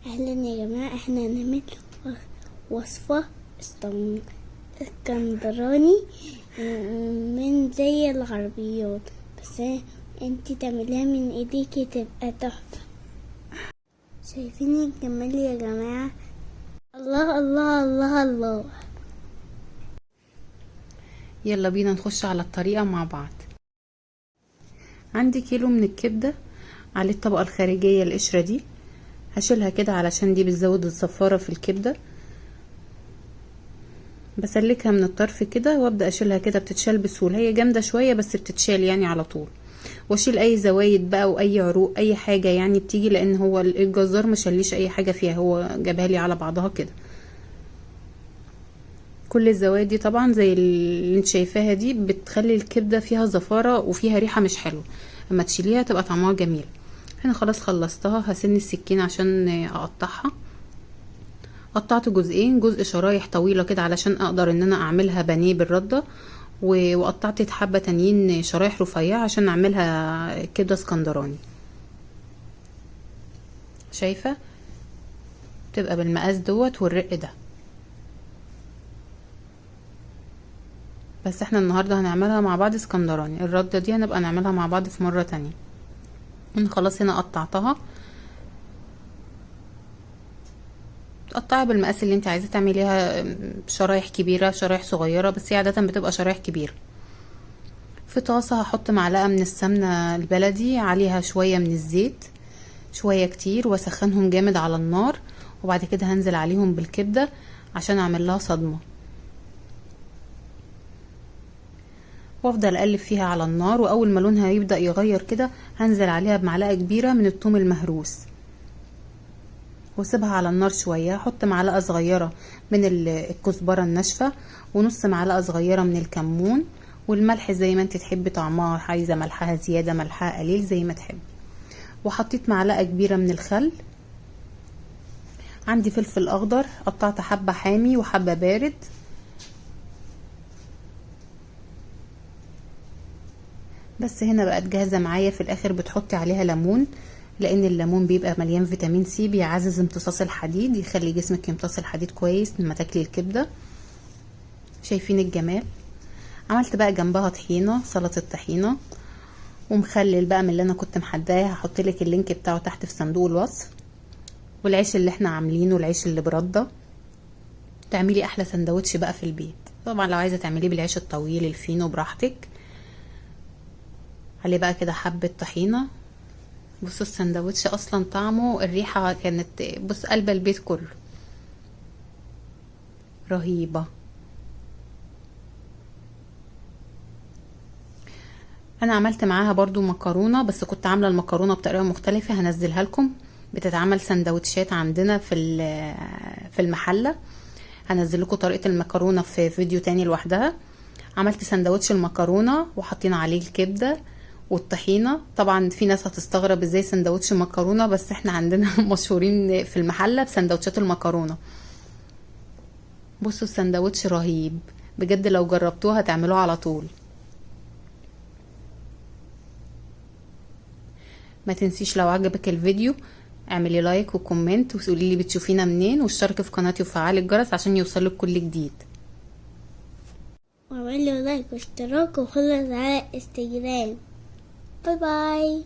اهلا يا جماعة، احنا هنعمل وصفة اسكندراني من زي العربيات، بس انتي تعمليها من ايديكي تبقى تحفة. شايفين الجمال يا جماعة؟ الله الله الله الله. يلا بينا نخش على الطريقة مع بعض. عندي كيلو من الكبدة، عليه الطبقة الخارجية القشرة دي هشيلها كده علشان دي بتزود الزفارة في الكبدة. بسلكها من الطرف كده وابدأ اشيلها كده، بتتشال بسهولة، هي جامدة شوية بس بتتشال يعني على طول. واشيل اي زوايد بقى واي عروق اي حاجة يعني بتيجي، لان هو الجزار مشليش اي حاجة فيها، هو جابها لي على بعضها كده. كل الزوايد دي طبعا زي اللي انت شايفاها دي بتخلي الكبدة فيها زفارة وفيها ريحة مش حلوة، اما تشيليها تبقى طعمها جميل. هنا خلاص خلصتها، هسن السكين عشان اقطعها. قطعت جزئين، جزء شرايح طويلة كده علشان اقدر ان انا اعملها بانيه بالردة، وقطعت حبة تانيين شرايح رفيعة عشان اعملها كبدة اسكندراني. شايفة تبقى بالمقاس دوت والرق ده. بس احنا النهاردة هنعملها مع بعض اسكندراني، الردة دي هنبقى نعملها مع بعض في مرة تانية. انا خلاص هنا قطعتها، تقطعي بالمقاس اللي انت عايزه تعمليها، شرايح كبيره شرايح صغيره، بس هي عاده بتبقى شرايح كبيره. في طاسه هحط معلقه من السمنه البلدي، عليها شويه من الزيت، شويه كتير، واسخنهم جامد على النار، وبعد كده هنزل عليهم بالكبده عشان اعمل لها صدمه، وافضل اقلب فيها على النار. واول ما لونها يبدا يغير كده هنزل عليها بمعلقه كبيره من الثوم المهروس، واسيبها على النار شويه. احط معلقه صغيره من الكزبره الناشفه، ونص معلقه صغيره من الكمون، والملح زي ما انت تحبي طعمها، عايزه ملحها زياده ملحها قليل زي ما تحبي. وحطيت معلقه كبيره من الخل. عندي فلفل اخضر، قطعت حبه حامي وحبه بارد. بس هنا بقت جاهزه معايا. في الاخر بتحطي عليها ليمون، لان الليمون بيبقى مليان فيتامين سي، بيعزز امتصاص الحديد، يخلي جسمك يمتص الحديد كويس لما تاكلي الكبده. شايفين الجمال؟ عملت بقى جنبها طحينه، سلطه طحينه ومخلل بقى من اللي انا كنت محداه، هحط لك اللينك بتاعه تحت في صندوق الوصف. والعيش اللي احنا عاملينه، العيش اللي برده، تعملي احلى سندوتش بقى في البيت. طبعا لو عايزه تعمليه بالعيش الطويل الفينو براحتك. عليه بقى كده حبه طحينه. بصوا السندوتش اصلا طعمه، الريحه كانت بص قلب البيت كله، رهيبه. انا عملت معاها برضو مكرونه، بس كنت عامله المكرونه بطريقه مختلفه، هنزلها لكم. بتتعمل سندوتشات عندنا في المحله، هنزل لكم طريقه المكرونه في فيديو تاني لوحدها. عملت سندوتش المكرونه وحطينا عليه الكبده والطحينه. طبعا في ناس هتستغرب ازاي سندوتش مكرونه، بس احنا عندنا مشهورين في المحله بسندوتشات المكرونه. بصوا السندوتش رهيب بجد، لو جربتوه هتعملوه على طول. ما تنسيش لو عجبك الفيديو اعملي لايك وكومنت، وتقولي لي بتشوفينا منين، واشتركي في قناتي وفعلي الجرس عشان يوصلك كل جديد. واعملوا لايك واشتراك وخلص على انستجرام. باي باي.